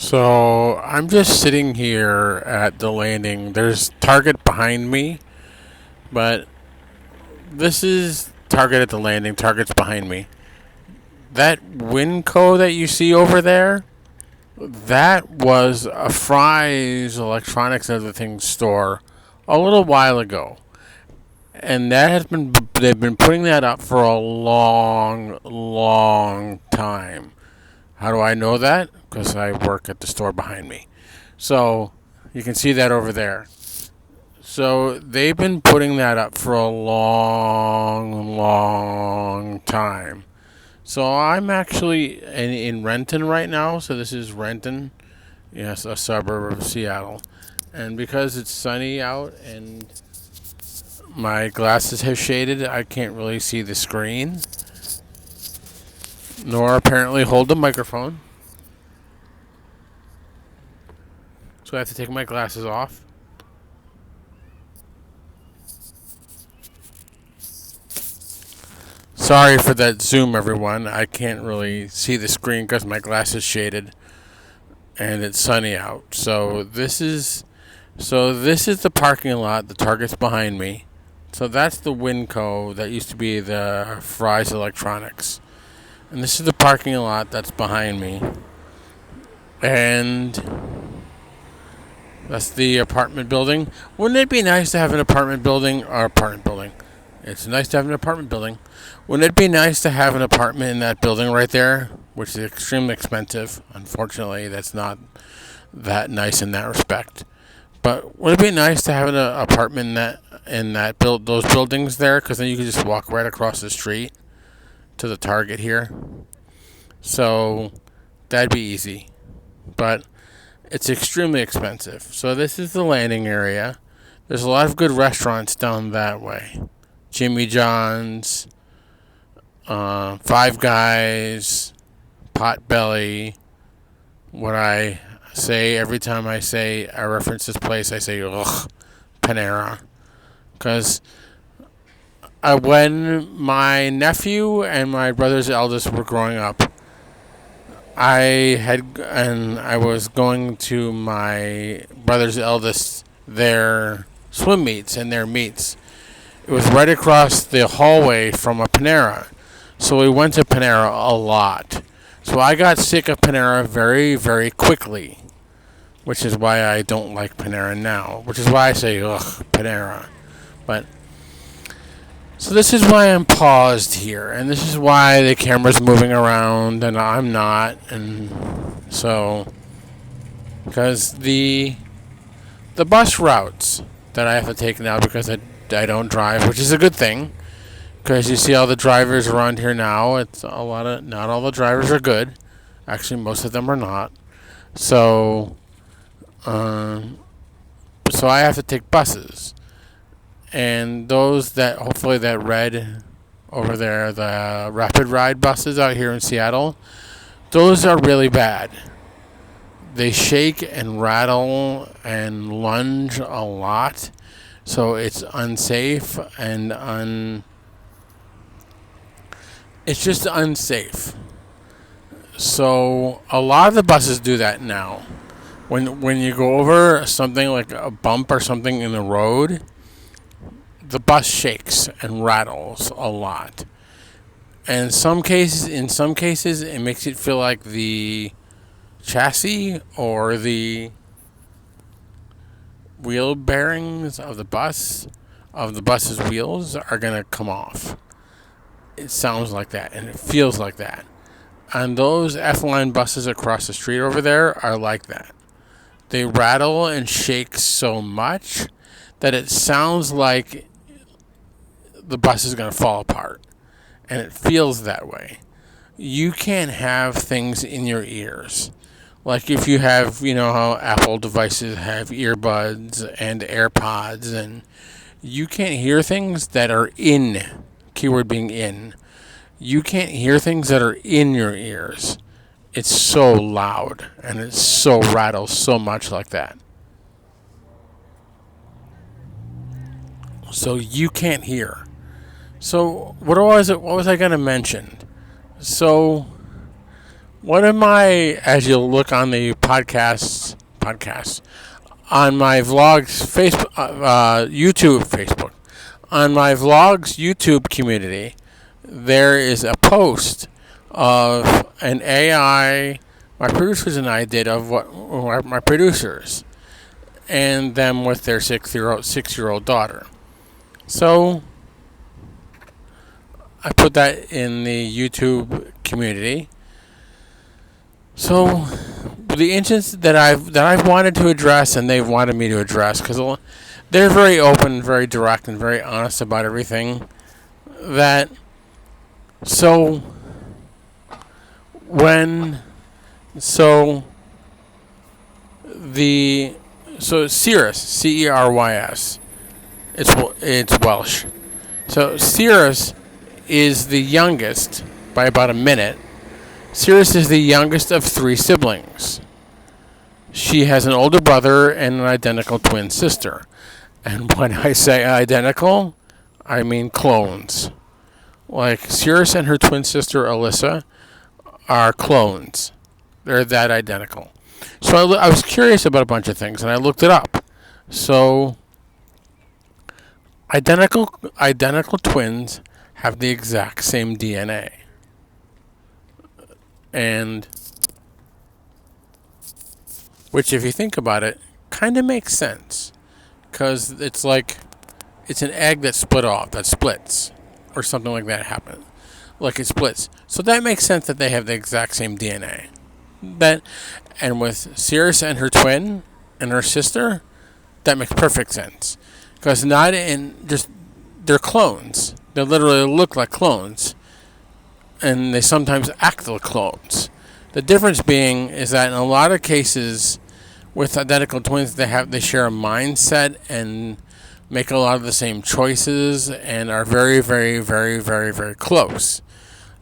So I'm just sitting here at the landing. There's Target behind me, but this is Target at the landing. Target's behind me. That Winco that you see over there, that was a Fry's Electronics and Other Things store a little while ago. And they've been putting that up for a long, long time. How do I know that? Because I work at the store behind me. So you can see that over there. So they've been putting that up for a long, long time. So I'm actually in Renton right now. So this is Renton, yes, a suburb of Seattle. And because it's sunny out and my glasses have shaded, I can't really see the screen, nor apparently hold the microphone. So I have to take my glasses off. Sorry for that zoom, everyone. I can't really see the screen because my glass is shaded and it's sunny out. So this is the parking lot. The Target's behind me. So that's the Winco that used to be the Fry's Electronics. And this is the parking lot that's behind me. And that's the apartment building. Wouldn't it be nice to have an apartment building or apartment building? It's nice to have an apartment building. Wouldn't it be nice to have an apartment in that building right there, which is extremely expensive? Unfortunately, that's not that nice in that respect. But would it be nice to have an apartment in those buildings there? Because then you could just walk right across the street to the Target here. So that'd be easy. But it's extremely expensive. So this is the landing area. There's a lot of good restaurants down that way. Jimmy John's, Five Guys, Potbelly. What I say every time I reference this place, I say, ugh, Panera. Because when my nephew and my brother's eldest were growing up, I was going to my brother's eldest their swim meets and their meets. It was right across the hallway from a Panera. So we went to Panera a lot. So I got sick of Panera very, very quickly, which is why I don't like Panera now, which is why I say, ugh, Panera. But so this is why I'm paused here, and this is why the camera's moving around and I'm not, and so because the bus routes that I have to take now because I don't drive, which is a good thing, because you see all the drivers around here now. It's not all the drivers are good. Actually, most of them are not. So I have to take buses. And those that, hopefully that red over there, the Rapid Ride buses out here in Seattle, those are really bad. They shake and rattle and lunge a lot. So it's unsafe and it's just unsafe. So a lot of the buses do that now. When you go over something like a bump or something in the road, the bus shakes and rattles a lot. And in some cases, it makes it feel like the chassis or the wheel bearings of the bus's wheels are gonna come off. It sounds like that, and it feels like that. And those F-line buses across the street over there are like that. They rattle and shake so much that it sounds like the bus is going to fall apart. And it feels that way. You can't have things in your ears. Like if you have, you know how Apple devices have earbuds and AirPods, and you can't hear things that are in, keyword being in. You can't hear things that are in your ears. It's so loud and it so rattles so much like that. So you can't hear. So what was I going to mention? So One of my, as you'll look on the podcasts, on my vlogs, Facebook, on my vlogs YouTube community, there is a post of an AI my producers and I did of what my producers and them with their 6-year-old daughter. So I put that in the YouTube community. So the incidents that I've wanted to address and they've wanted me to address, because they're very open, very direct, and very honest about everything. That so when so the so Cerys, Cerys, it's Welsh. So Cerys is the youngest by about a minute. Cerys is the youngest of 3 siblings. She has an older brother and an identical twin sister. And when I say identical, I mean clones. Like Cerys and her twin sister Alyssa are clones. They're that identical. So I was curious about a bunch of things, and I looked it up. So identical twins have the exact same DNA. And which, if you think about it, kind of makes sense. Because it's like, it's an egg that splits. Or something like that happened. Like it splits. So that makes sense that they have the exact same DNA. And with Cerys and her twin and her sister, that makes perfect sense. Because they're clones. They literally look like clones. And they sometimes act like clones. The difference being is that in a lot of cases with identical twins, they share a mindset and make a lot of the same choices and are very, very, very, very, very close.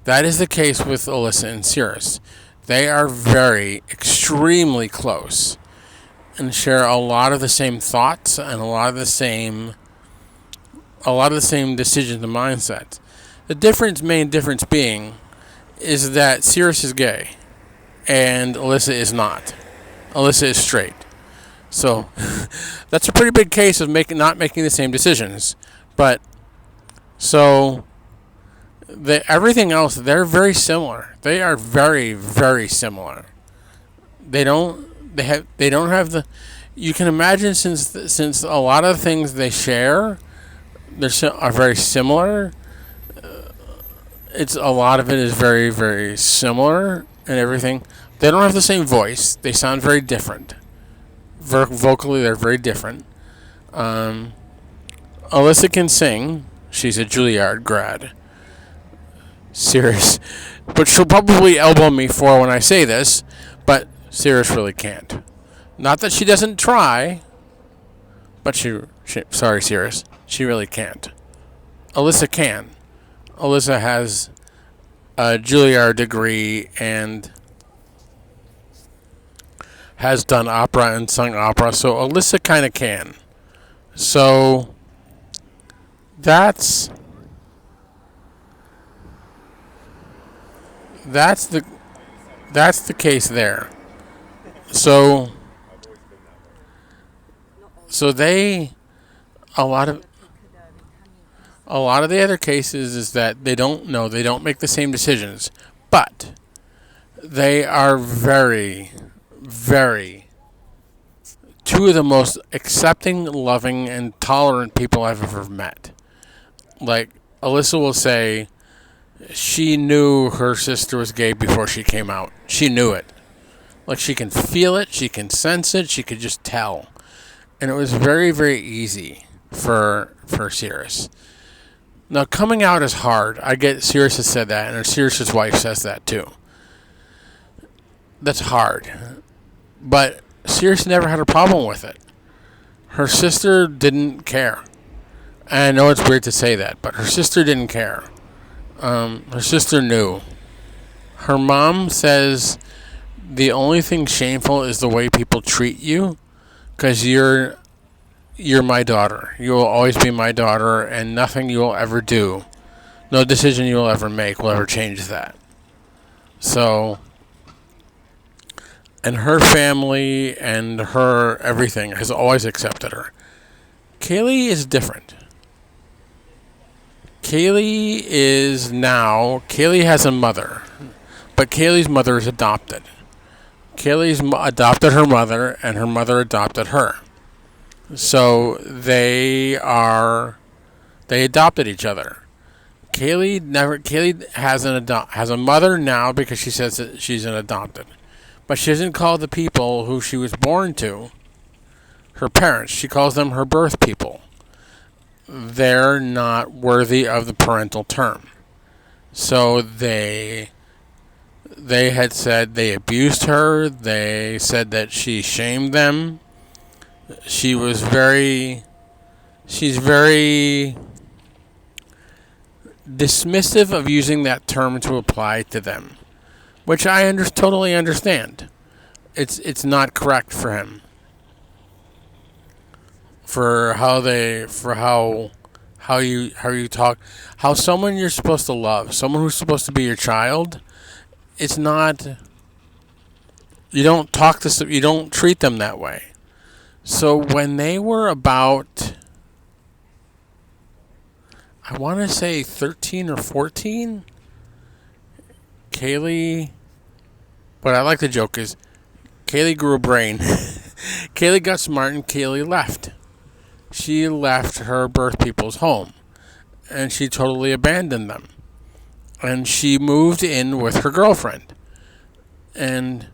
That is the case with Alyssa and Cerys. They are extremely close and share a lot of the same thoughts and a lot of the same decisions and mindsets. The main difference being is that Cerys is gay and Alyssa is not. Alyssa is straight. So that's a pretty big case of not making the same decisions. But so everything else, they're very similar. They are very, very similar. They don't have the. You can imagine since a lot of the things they share, are very similar. A lot of it is very, very similar and everything. They don't have the same voice. They sound very different. Vocally, they're very different. Alyssa can sing. She's a Juilliard grad. Cerys, but she'll probably elbow me for when I say this, but Cerys really can't. Not that she doesn't try, but sorry, Cerys, she really can't. Alyssa can. Alyssa has a Juilliard degree and has done opera and sung opera, so Alyssa kind of can. So that's the case there. So a lot of the other cases is that they don't make the same decisions, but they are very, very two of the most accepting, loving, and tolerant people I've ever met. Like Alyssa will say, she knew her sister was gay before she came out. She knew it. Like, she can feel it, she can sense it, she could just tell. And it was very, very easy for Cerys. Now, coming out is hard. I get Cerys has said that, and Cerys' wife says that too. That's hard. But Cerys never had a problem with it. Her sister didn't care. And I know it's weird to say that, but her sister didn't care. Her sister knew. Her mom says the only thing shameful is the way people treat you, because you're my daughter. You will always be my daughter, and nothing you will ever do, no decision you will ever make will ever change that. So and her family and her everything has always accepted her. Kaylee is different. Kaylee has a mother, but Kaylee's mother is adopted. Adopted her mother, and her mother adopted her. So they adopted each other. Kaylee has a mother now because she says that she's an adopted, but she doesn't call the people who she was born to her parents. She calls them her birth people. They're not worthy of the parental term. So they had said they abused her. They said that she shamed them. She's very dismissive of using that term to apply to them, which I totally understand. It's not correct for him. For how you talk, how someone you're supposed to love, someone who's supposed to be your child, it's not. You don't you don't treat them that way. So when they were about, I want to say 13 or 14, Kaylee, what I like to joke is, Kaylee grew a brain. Kaylee got smart and Kaylee left. She left her birth people's home. And she totally abandoned them. And she moved in with her girlfriend. And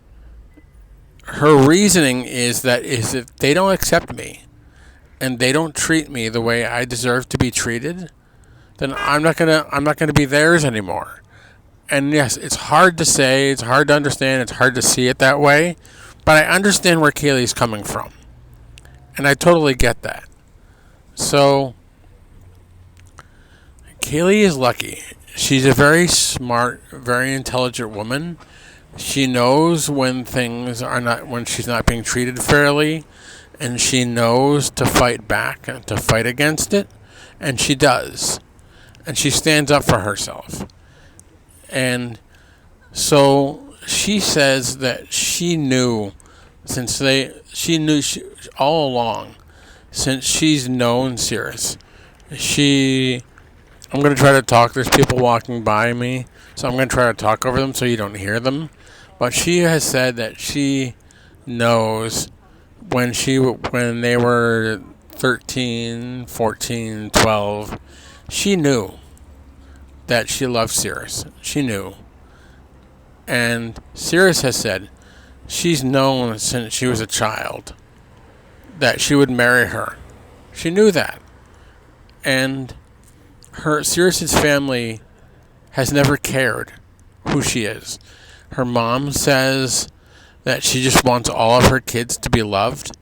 her reasoning is that if they don't accept me, and they don't treat me the way I deserve to be treated, then I'm not gonna be theirs anymore. And yes, it's hard to say, it's hard to understand, it's hard to see it that way, but I understand where Kaylee's coming from. And I totally get that. So Kaylee is lucky. She's a very smart, very intelligent woman. She knows when when she's not being treated fairly, and she knows to fight back and to fight against it, and she does. And she stands up for herself. And so she says that she knew all along, since she's known Cirrus. I'm going to try to talk. There's people walking by me, so I'm going to try to talk over them so you don't hear them. But she has said that she knows when they were 13, 14, 12, she knew that she loved Cirrus. She knew. And Cirrus has said she's known since she was a child that she would marry her. She knew that. And Cirrus's family has never cared who she is. Her mom says that she just wants all of her kids to be loved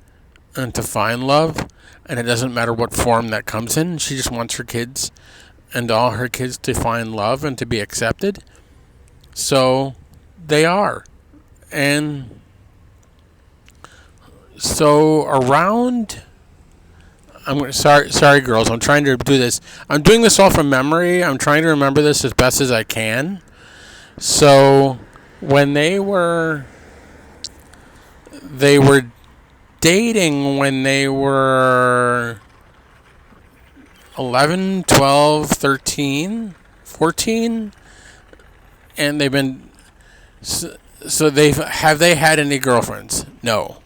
and to find love, and it doesn't matter what form that comes in. She just wants her kids and all her kids to find love and to be accepted. So they are. And so sorry girls, I'm trying to do this. I'm doing this all from memory. I'm trying to remember this as best as I can. So when they were dating when they were 11, 12, 13, 14, and they've been, so have they had any girlfriends? No.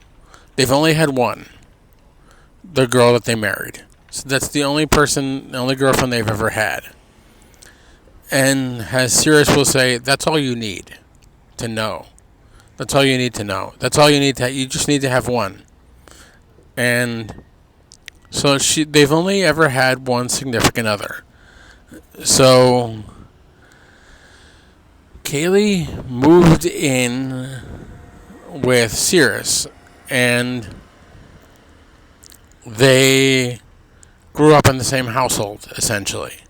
They've only had one. The girl that they married. So that's the only girlfriend they've ever had. And as Cirrus will say, that's all you need to know. That's all you need to know. That's all you need to. You just need to have one. And so they've only ever had one significant other. So Kaylee moved in with Cirrus, and they grew up in the same household, essentially.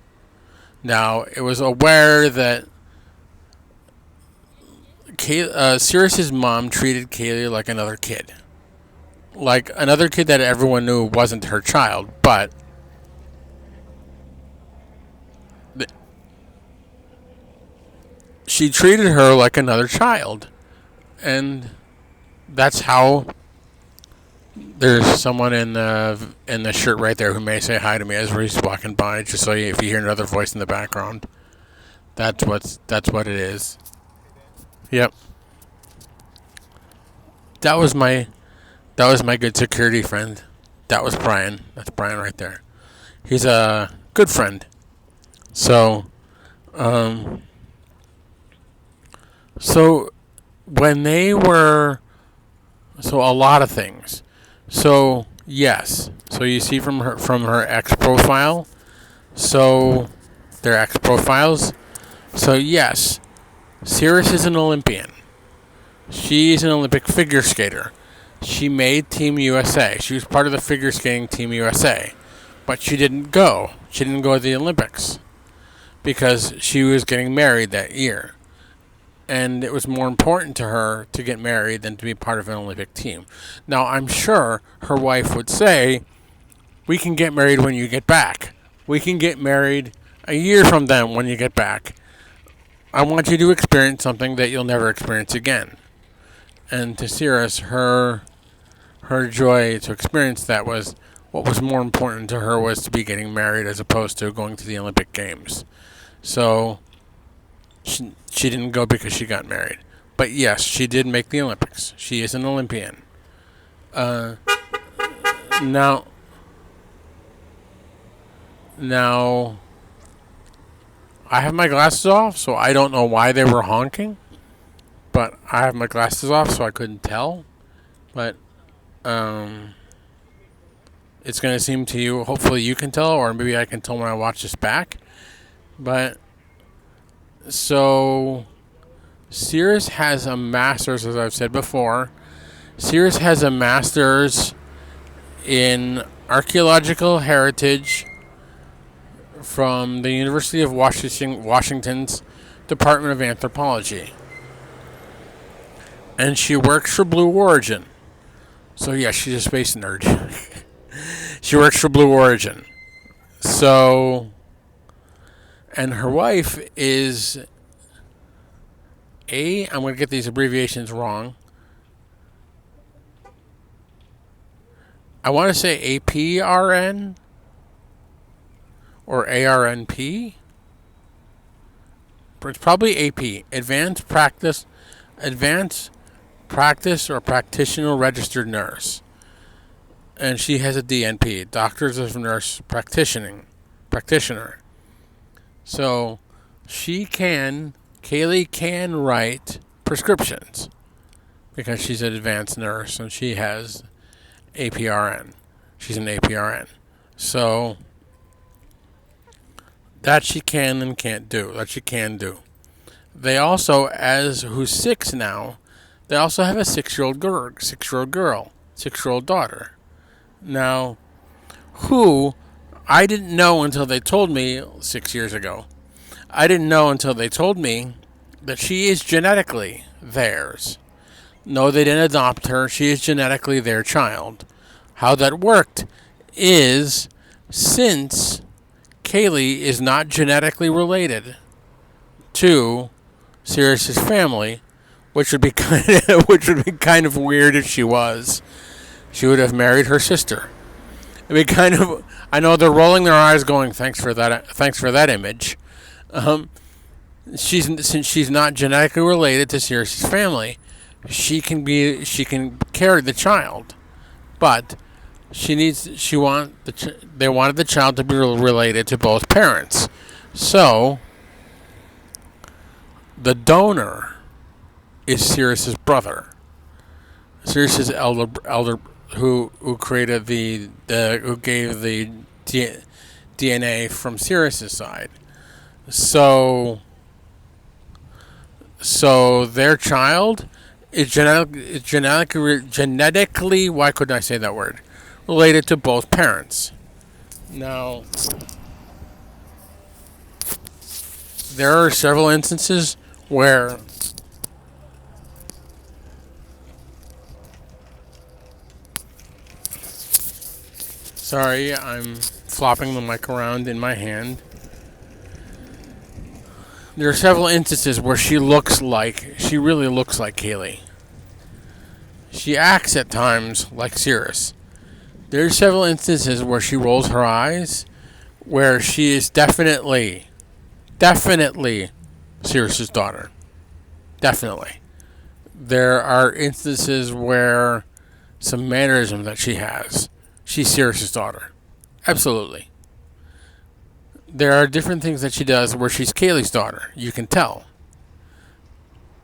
Now, it was aware that Cirrus's mom treated Kaylee like another kid. Like another kid that everyone knew wasn't her child, but she treated her like another child. And That's how. There's someone in the shirt right there who may say hi to me as he's walking by. Just so if you hear another voice in the background, that's what it is. Yep, that was my that was my good security friend. That was Brian. That's Brian right there. He's a good friend. So, um, so when they were a lot of things. So yes. So you see from her ex profile. So their ex profiles. So yes, Cirrus is an Olympian. She's an Olympic figure skater. She made Team USA. She was part of the figure skating Team USA. But she didn't go. She didn't go to the Olympics because she was getting married that year. And it was more important to her to get married than to be part of an Olympic team. Now, I'm sure her wife would say, we can get married when you get back. We can get married a year from then when you get back. I want you to experience something that you'll never experience again. And to Cirrus, her joy to experience that was what was more important to her was to be getting married as opposed to going to the Olympic Games. So she didn't go because she got married. But yes, she did make the Olympics. She is an Olympian. Uh, now, now, I have my glasses off, so I don't know why they were honking. But I have my glasses off, so I couldn't tell. But it's going to seem to you, hopefully you can tell, or maybe I can tell when I watch this back. But, so, Cirrus has a master's, as I've said before. Cirrus has a master's in archaeological heritage from the University of Washington's Department of Anthropology. And she works for Blue Origin. So, yeah, she's a space nerd. She works for Blue Origin. So, and her wife is I'm going to get these abbreviations wrong. I want to say APRN or ARNP. But it's probably AP, Advanced Practice or Practitioner Registered Nurse. And she has a DNP, Doctors of Nurse Practitioner. So Kaylee can write prescriptions because she's an advanced nurse and she has APRN. She's an APRN. So that she can and can't do. That she can do. They also, who's 6 now, they also have a 6-year-old girl, 6-year-old daughter. Now, who I didn't know until they told me 6 years ago. I didn't know until they told me that she is genetically theirs. No, they didn't adopt her. She is genetically their child. How that worked is since Kaylee is not genetically related to Cirrus's family, which would be kind of weird if she was. She would have married her sister. It'd be kind of. I know they're rolling their eyes, going, "Thanks for that image." Since she's not genetically related to Cirrus's family, she can carry the child, but they wanted the child to be related to both parents. So the donor is Cirrus's brother. Cirrus's elder who created who gave the DNA from Cirrus's side. So their child is genetically, why couldn't I say that word? Related to both parents. Now, there are several instances where sorry, I'm flopping the mic around in my hand. There are several instances where she really looks like Kaylee. she acts at times like Cirrus. There's several instances where she rolls her eyes, where she is definitely Cirrus's daughter. Definitely. There are instances where some mannerism that she has, she's Cirrus's daughter. Absolutely. There are different things that she does where she's Kayleigh's daughter. You can tell.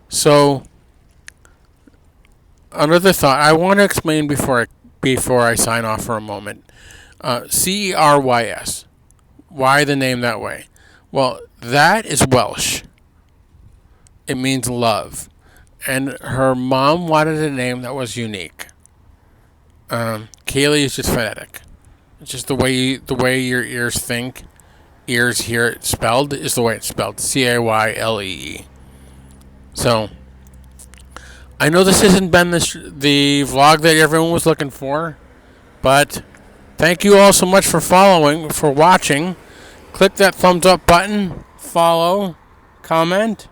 So, another thought I want to explain before I sign off for a moment. Cerys. Why the name that way? Well, that is Welsh. It means love, and her mom wanted a name that was unique. Kayleigh is just phonetic. It's just the way your ears think. Ears hear it spelled is the way it's spelled. Caylee. So, I know this hasn't been the vlog that everyone was looking for, but thank you all so much for watching. Click that thumbs up button, follow, comment,